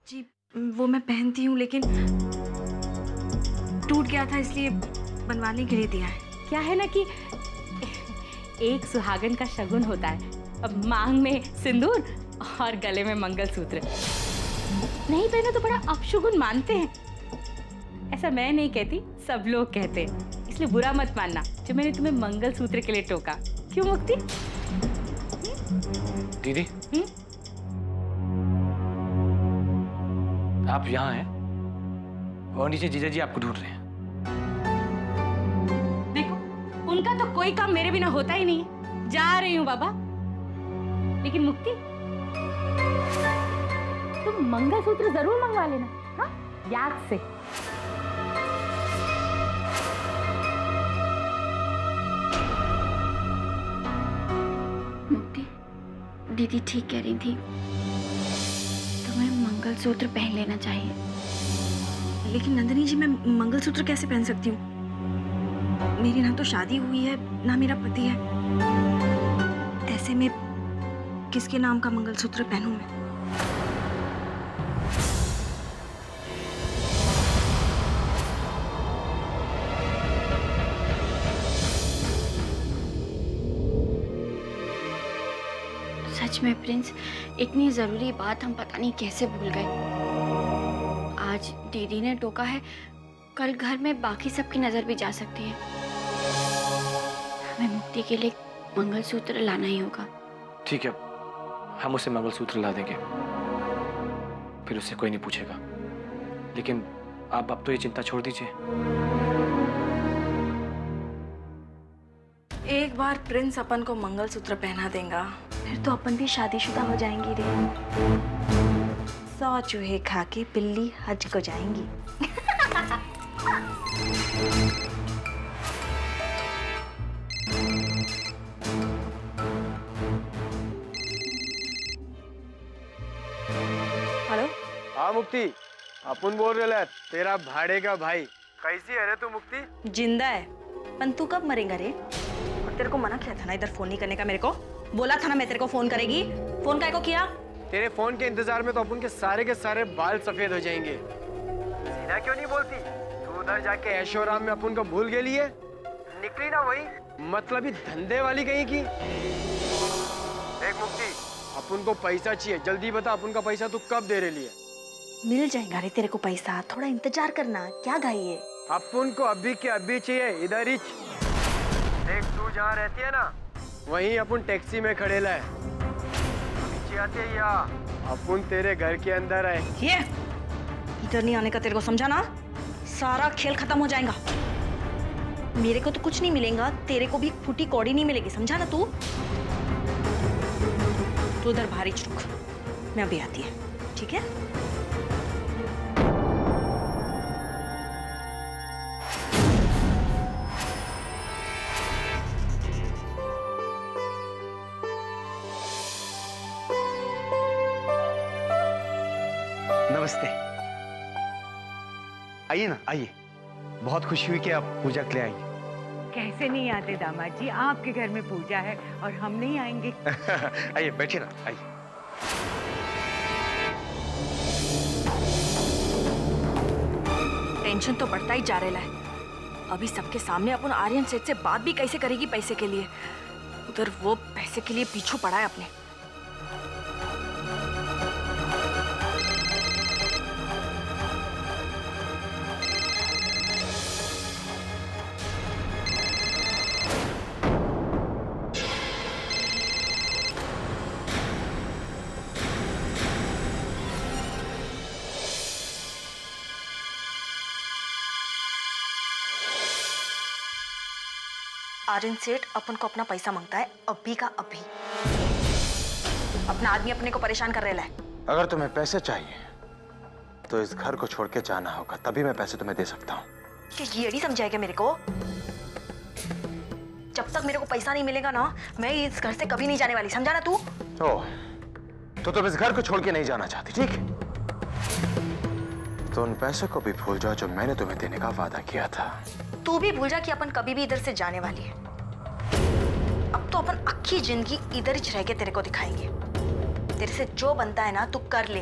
जी, वो मैं पहनती हूँ लेकिन टूट गया था इसलिए बनवाने के लिए दिया है। क्या है ना कि एक सुहागन का शगुन होता है, अब मांग में सिंदूर और गले में मंगलसूत्र। नहीं पहना तो बड़ा अपशगुन मानते हैं। ऐसा मैं नहीं कहती, सब लोग कहते हैं, इसलिए बुरा मत मानना जो मैंने तुम्हें मंगलसूत्र के लिए टोका। क्यों मुक्ति? दीदी आप यहाँ हैं और नीचे जीजा जी आपको ढूंढ रहे हैं। देखो, उनका तो कोई काम मेरे बिना होता ही नहीं है। जा रही हूँ बाबा। लेकिन मुक्ति, तुम मंगलसूत्र जरूर मंगवा लेना, हाँ? याद से। मुक्ति, दीदी ठीक कह रही थी, तुम्हें मंगलसूत्र पहन लेना चाहिए। लेकिन नंदिनी जी, मैं मंगलसूत्र कैसे पहन सकती हूँ? मेरी ना तो शादी हुई है ना मेरा पति है। ऐसे में किसके नाम का मंगलसूत्र पहनूं मैं? सच में प्रिंस, इतनी जरूरी बात हम पता नहीं कैसे भूल गए। आज दीदी ने टोका है, कल घर में बाकी सबकी नजर भी जा सकती है। हमें मुक्ति के लिए मंगलसूत्र लाना ही होगा। ठीक है, हम उसे मंगलसूत्र ला देंगे, फिर उससे कोई नहीं पूछेगा। लेकिन आप अब तो ये चिंता छोड़ दीजिए। एक बार प्रिंस अपन को मंगलसूत्र पहना देगा, फिर तो अपन भी शादीशुदा हो जाएंगी रे। 100 चूहे खा के बिल्ली हज को जाएंगी। हेलो, हाँ मुक्ति, अपन बोल रहे तेरा भाड़े का भाई। कैसी है रे तू मुक्ति? जिंदा है, पर तू कब मरेगा रे? और तेरे को मना किया था ना इधर फोन नहीं करने का। मेरे को बोला था ना मैं तेरे को फोन करेगी। फोन काहे को किया? तेरे फोन के इंतजार में तो अपन के सारे बाल सफेद हो जाएंगे। सीधा क्यों नहीं बोलती? तू उधर जाके ऐशोराम में अपन को भूल गई है। निकली ना वही मतलबी धंधे वाली कहीं की। देख मुक्ति, अपन को पैसा चाहिए, जल्दी बता अपन का पैसा तू कब दे रही है? मिल जाएगा रे तेरे को पैसा, थोड़ा इंतजार करना। क्या गाई है? अपन को अभी के अभी चाहिए, इधर ही। देख तू जहाँ रहती है ना, वहीं अपन टैक्सी में खड़े लाए। नीचे आते ही या अपन तेरे घर के अंदर आए। ये इधर नहीं आने का तेरे को समझा ना? सारा खेल खत्म हो जाएगा। मेरे को तो कुछ नहीं मिलेगा, तेरे को भी फूटी कौड़ी नहीं मिलेगी, समझा ना तू? तू उधर बाहर ही रुक, मैं अभी आती है, ठीक है? नमस्ते। आइए ना, आइए। बहुत खुशी हुई कि आप पूजा के लिए आई। कैसे नहीं आते दामाद जी, आपके घर में पूजा है और हम नहीं आएंगे? आइए, बैठिए ना, आइए। टेंशन तो बढ़ता ही जा रहा है। अभी सबके सामने अपन आर्यन सेठ से बात भी कैसे करेगी पैसे के लिए? उधर वो पैसे के लिए पीछू पड़ा है अपने। आर्यन सेठ अपन को अपना पैसा मांगता है, अभी का अभी। अपना आदमी अपने को परेशान कर रहा है। अगर तुम्हें पैसे चाहिए तो इस घर को छोड़ के जाना होगा, तभी मैं पैसे तुम्हें दे सकता हूँ। कि ये नहीं समझाएगा मेरे को? जब तक मेरे को पैसा नहीं मिलेगा ना, मैं इस घर से कभी नहीं जाने वाली, समझा ना तू? ओह, तो तुम इस घर को छोड़ के नहीं जाना चाहती, ठीक है? तो उन पैसों को भी भूल जाओ जो मैंने तुम्हें देने का वादा किया था। तू भी भूल जा कि अपन कभी भी इधर से जाने वाली है। अब तो अपन अक्खी जिंदगी इधर ही रह के तेरे को दिखाएंगे। तेरे से जो बनता है ना तू कर ले।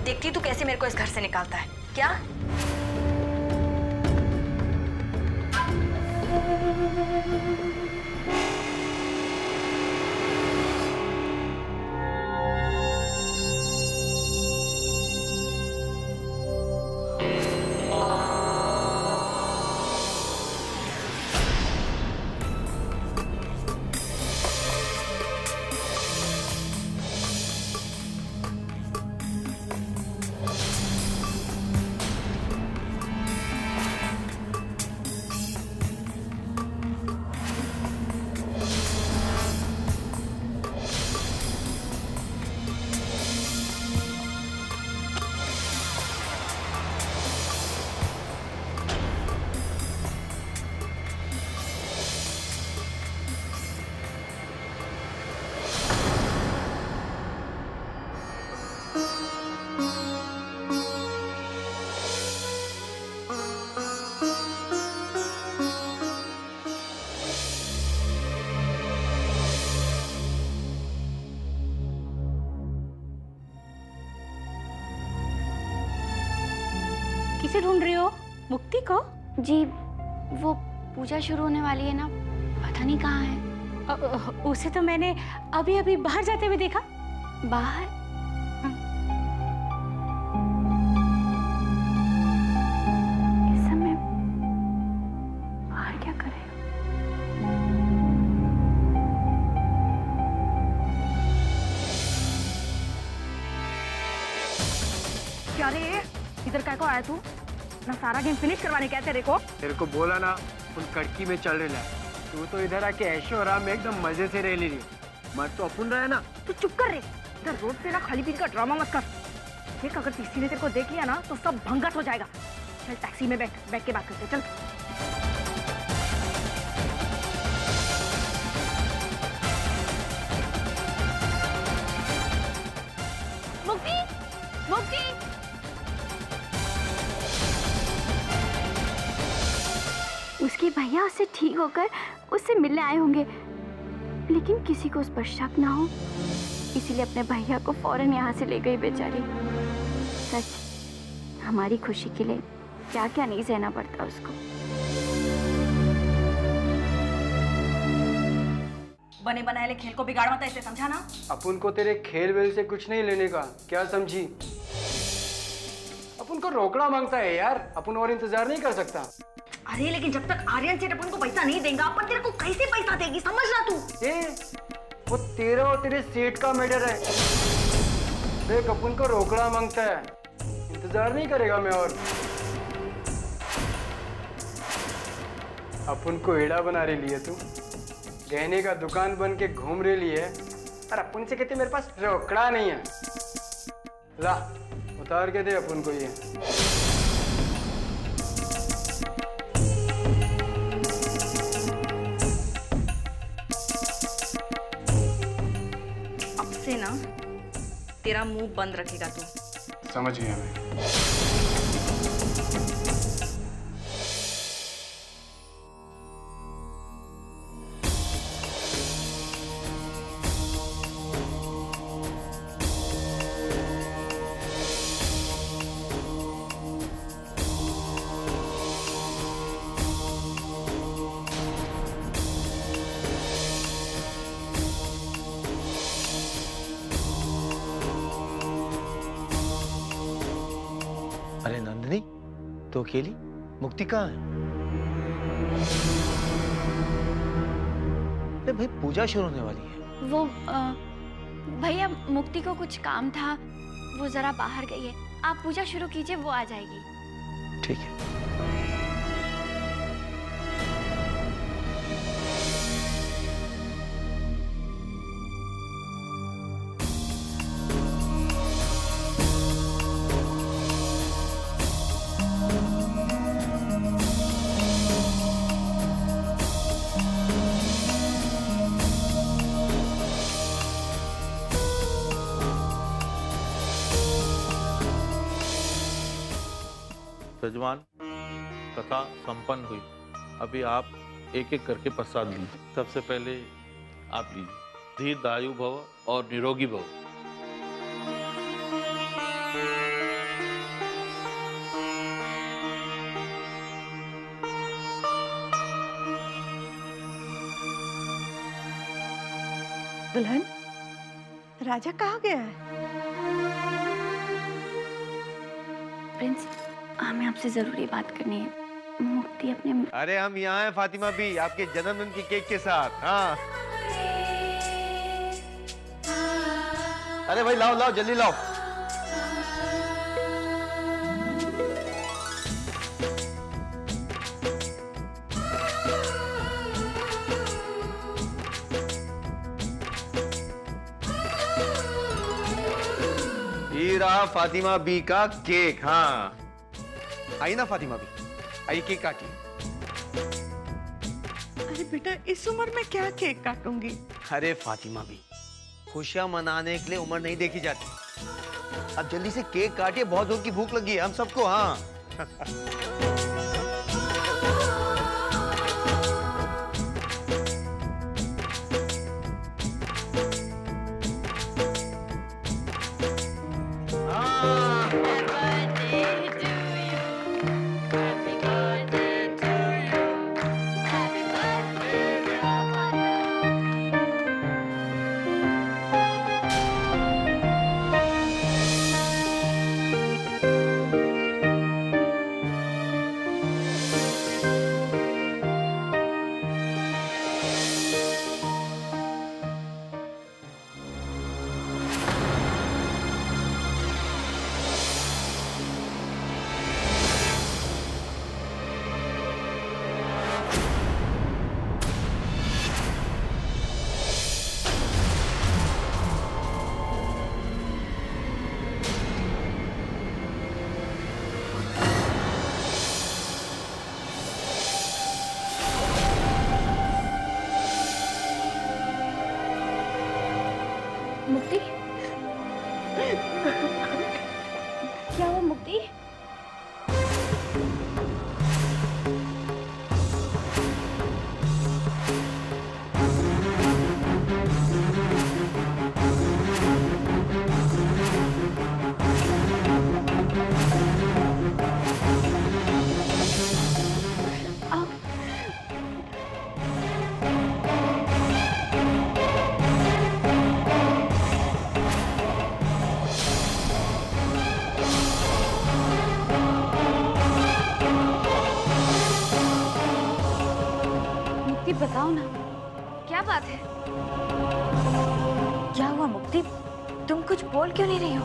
देखती तू कैसे मेरे को इस घर से निकालता है क्या? किसे ढूंढ रही हो? मुक्ति को? जी वो पूजा शुरू होने वाली है ना, पता नहीं कहाँ है। उसे तो मैंने अभी अभी बाहर जाते हुए देखा। बाहर? इस समय बाहर क्या करे? क्या रे, इधर क्या को आया तू? ना सारा गेम फिनिश करवाने क्या तेरे को? तेरे को बोला ना उन कड़की में चल रही है, तू तो इधर आके ऐशो आराम में एकदम मजे से रह ली रही। मत तो अपन रहे ना। तू चुप कर रे, इधर रोड पे ना खाली पीने का ड्रामा मत कर। देख अगर किसी ने तेरे को देख लिया ना तो सब भंगत हो जाएगा। चल टैक्सी में बैठ के बात करते, चल। मुक्ति, मुक्ति। उसके भैया उससे ठीक होकर उससे मिलने आए होंगे, लेकिन किसी को उस पर शक ना हो, इसीलिए अपने भैया को फौरन यहाँ से ले गई बेचारी। सच, हमारी खुशी के लिए क्या क्या नहीं सहना पड़ता उसको। बने बनाए खेल को बिगाड़ मत, ऐसे समझा ना? अपन को तेरे खेल वेल से कुछ नहीं लेने का, क्या समझी? अपन को रोकड़ा मांगता है यार, अपन और इंतजार नहीं कर सकता। अरे लेकिन जब तक आर्यन सेठ अपन को पैसा नहीं देगा, अपन तेरे को कैसे पैसा देगी, समझना तू। वो तेरा और तेरे सेठ का मैटर है। देख अपन को रोकड़ा मांगता है, इंतजार नहीं करेगा मैं और। अपन को एड़ा बना रही है तू, गहने का दुकान बन के घूम रही है, और अपन से कहते मेरे पास रोकड़ा नहीं है। ला उतार के दे अपन को ये। अब से ना तेरा मुंह बंद रखेगा तू। समझ गया मैं। अरे नंदिनी, तो अकेली? मुक्ति कहाँ है? अरे भाई पूजा शुरू होने वाली है। वो भैया मुक्ति को कुछ काम था, वो जरा बाहर गई है। आप पूजा शुरू कीजिए, वो आ जाएगी। ठीक है। यजमान, कथा संपन्न हुई। अभी आप एक एक करके प्रसाद लीजिए। सबसे पहले आप लीजिए। दीर्घायु भव और निरोगी भव। दुल्हन, राजा कहाँ गया है? प्रिंस, हमें आपसे जरूरी बात करनी है। मुक्ति अपने अरे हम यहाँ हैं फातिमा भी, आपके जन्मदिन की केक के साथ। हाँ अरे भाई लाओ लाओ जल्दी लाओ। ये रहा फातिमा बी का केक। हाँ आई ना फातिमा बी, आई केक काटिए। अरे बेटा, इस उम्र में क्या केक काटूंगी? अरे फातिमा भी, खुशियां मनाने के लिए उम्र नहीं देखी जाती। अब जल्दी से केक काटिए, बहुत जोर की भूख लगी है हम सबको। हाँ मुक्ति, क्या हुआ मुक्ति? बताओ ना, क्या बात है? क्या हुआ मुक्ति? तुम कुछ बोल क्यों नहीं रही हो?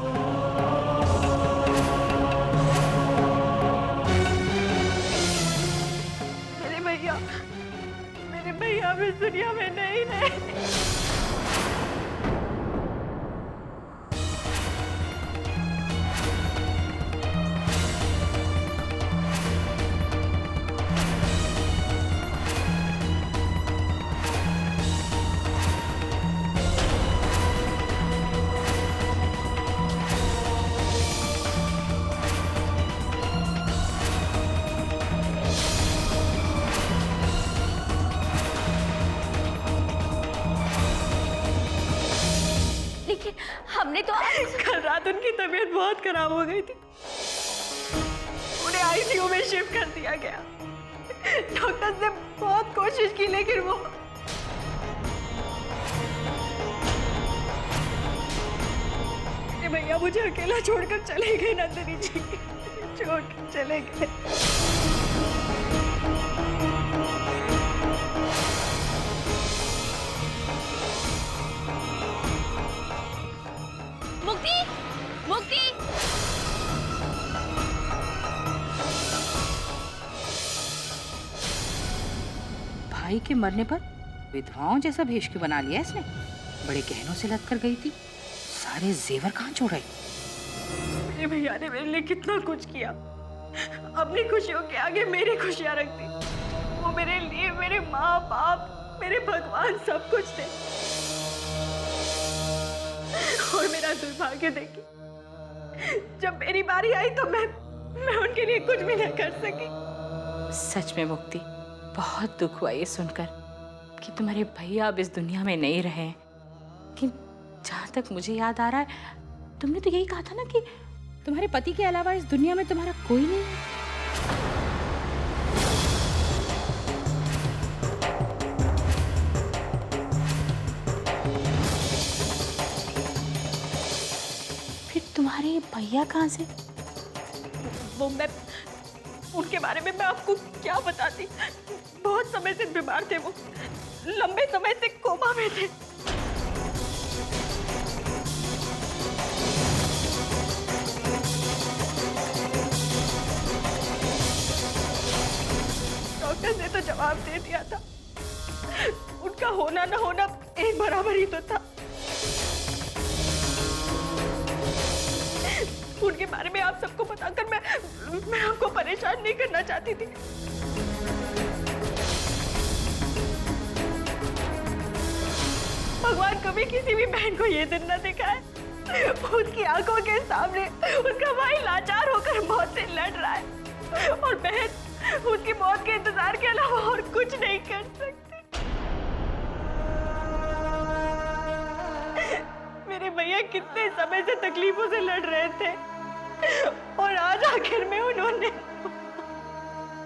मेरे भैया अब इस दुनिया में नहीं रहे। हमने तो कल रात उनकी तबीयत बहुत खराब हो गई थी, उन्हें आईसीयू में शिफ्ट कर दिया गया। डॉक्टर ने बहुत कोशिश की लेकिन वो मेरे भैया मुझे अकेला छोड़कर चले गए। नंदिनी जी छोड़कर चले गए। मुक्ति, मुक्ति, भाई के मरने पर विधवाओं जैसा भेष क्यों बना लिया इसने? बड़े गहनों से लद कर गई थी, सारे जेवर कहाँ छोड़ आई? मेरे भैया ने मेरे लिए कितना कुछ किया, अपनी खुशियों के आगे मेरी खुशियां रख दी। वो मेरे लिए मेरे माँ बाप, मेरे भगवान सब कुछ थे। और मेरा दुर्भाग्य देखिए, जब मेरी बारी आई तो मैं उनके लिए कुछ भी नहीं कर सकी। सच में मुक्ति, बहुत दुख हुआ ये सुनकर कि तुम्हारे भैया अब इस दुनिया में नहीं रहे। कि जहाँ तक मुझे याद आ रहा है, तुमने तो यही कहा था ना कि तुम्हारे पति के अलावा इस दुनिया में तुम्हारा कोई नहीं है। मेरे भैया कहाँ से? वो मैं उनके बारे में मैं आपको क्या बताती। बहुत समय से बीमार थे वो, लंबे समय से कोमा में थे। डॉक्टर ने तो जवाब दे दिया था, उनका होना ना होना एक बराबर ही तो था। उनके बारे में आप सबको बताकर मैं आपको परेशान नहीं करना चाहती थी। भगवान कभी किसी भी बहन को ये दिन न दिखाए, उसकी आंखों के सामने उसका भाई लाचार होकर मौत से लड़ रहा है और बहन उसकी मौत के इंतजार के अलावा और कुछ नहीं कर सकती। मेरे भैया कितने समय से तकलीफों से लड़ रहे थे और आज आखिर में उन्होंने।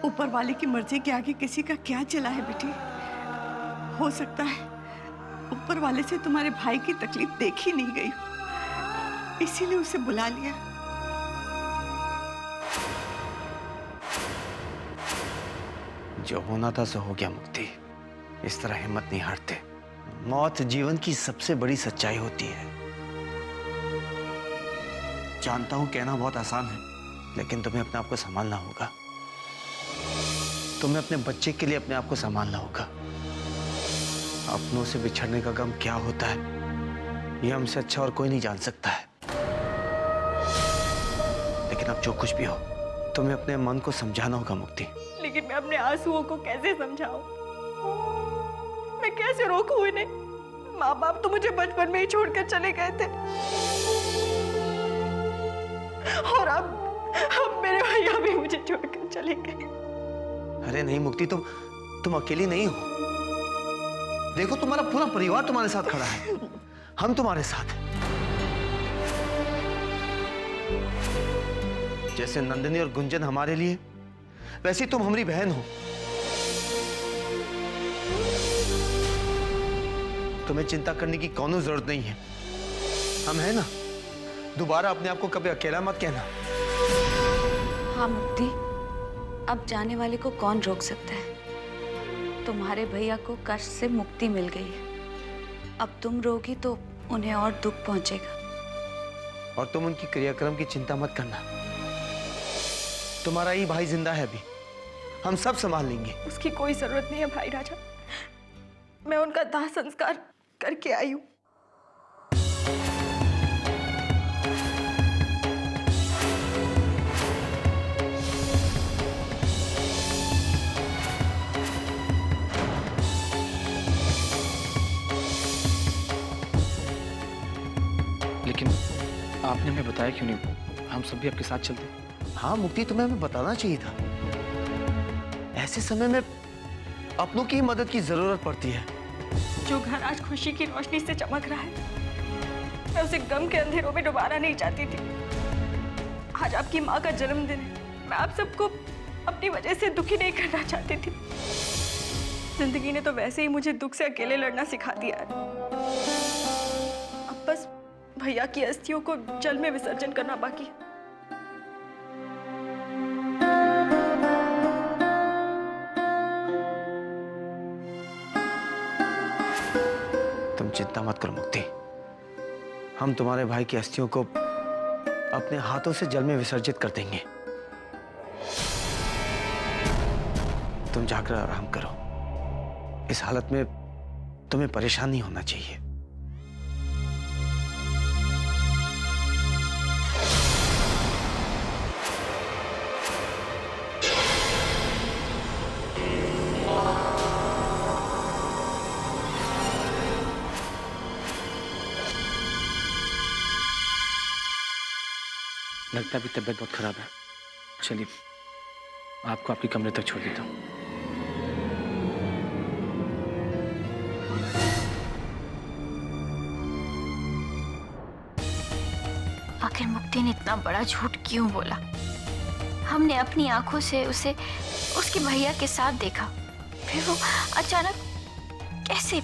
ऊपर वाले की मर्जी के आगे किसी का क्या चला है बेटी। हो सकता है ऊपर वाले से तुम्हारे भाई की तकलीफ देखी नहीं गई, इसीलिए उसे बुला लिया। जो होना था सो हो गया मुक्ति। इस तरह हिम्मत नहीं हारते। मौत जीवन की सबसे बड़ी सच्चाई होती है। जानता हूं कहना बहुत आसान है, लेकिन तुम्हें अपने आप को संभालना होगा। तुम्हें अपने बच्चे के लिए अपने आप को संभालना होगा। अपनों से बिछड़ने का गम क्या होता है, यह हमसे अच्छा और कोई नहीं जान सकता है। लेकिन अब जो कुछ भी हो, तुम्हें अपने मन को समझाना होगा मुक्ति। लेकिन मैं अपने आंसुओं को कैसे समझाऊं? मैं कैसे रोकूं इन्हें? माँ बाप तो मुझे बचपन में ही छोड़कर चले गए थे और अब मेरे भैया भी मुझे छोड़कर चले गए। अरे नहीं मुक्ति, तुम अकेली नहीं हो। देखो तुम्हारा पूरा परिवार तुम्हारे साथ खड़ा है, हम तुम्हारे साथ हैं। जैसे नंदिनी और गुंजन हमारे लिए, वैसे तुम हमारी बहन हो। तुम्हें चिंता करने की कोनो जरूरत नहीं है, हम हैं ना। दोबारा अपने आप को कभी अकेला मत कहना। हाँ मुक्ति, अब जाने वाले को कौन रोक सकता है। तुम्हारे भैया को कष्ट से मुक्ति मिल गई है, अब तुम रोगी तो उन्हें और दुख पहुंचेगा। और तुम उनकी क्रियाक्रम की चिंता मत करना। तुम्हारा ही भाई जिंदा है अभी, हम सब संभाल लेंगे। उसकी कोई जरूरत नहीं है भाई राजा, मैं उनका दाह संस्कार करके आई हूँ। लेकिन आपने हमें बताया क्यों नहीं? हम सब भी आपके साथ चलते। हाँ मुक्ति, तुम्हें हमें बताना चाहिए था। ऐसे समय में अपनों की मदद की जरूरत पड़ती है। जो घर आज खुशी की रोशनी से चमक रहा है, मैं उसे गम के अंधेरों में डुबाना नहीं चाहती थी। आज आपकी माँ का जन्मदिन है, मैं आप सबको अपनी वजह से दुखी नहीं करना चाहती थी। जिंदगी ने तो वैसे ही मुझे दुख से अकेले लड़ना सिखा दिया है। अब बस भैया की अस्थियों को जल में विसर्जन करना बाकी है। तुम चिंता मत करो मुक्ति, हम तुम्हारे भाई की अस्थियों को अपने हाथों से जल में विसर्जित कर देंगे। तुम जाकर आराम करो। इस हालत में तुम्हें परेशान नहीं होना चाहिए। लगता है अभी तबीयत बहुत खराब है। चलिए आपको आपके कमरे तक छोड़ देता हूँ। आखिर मुक्ति ने इतना बड़ा झूठ क्यों बोला? हमने अपनी आंखों से उसे उसके भैया के साथ देखा, फिर वो अचानक कैसे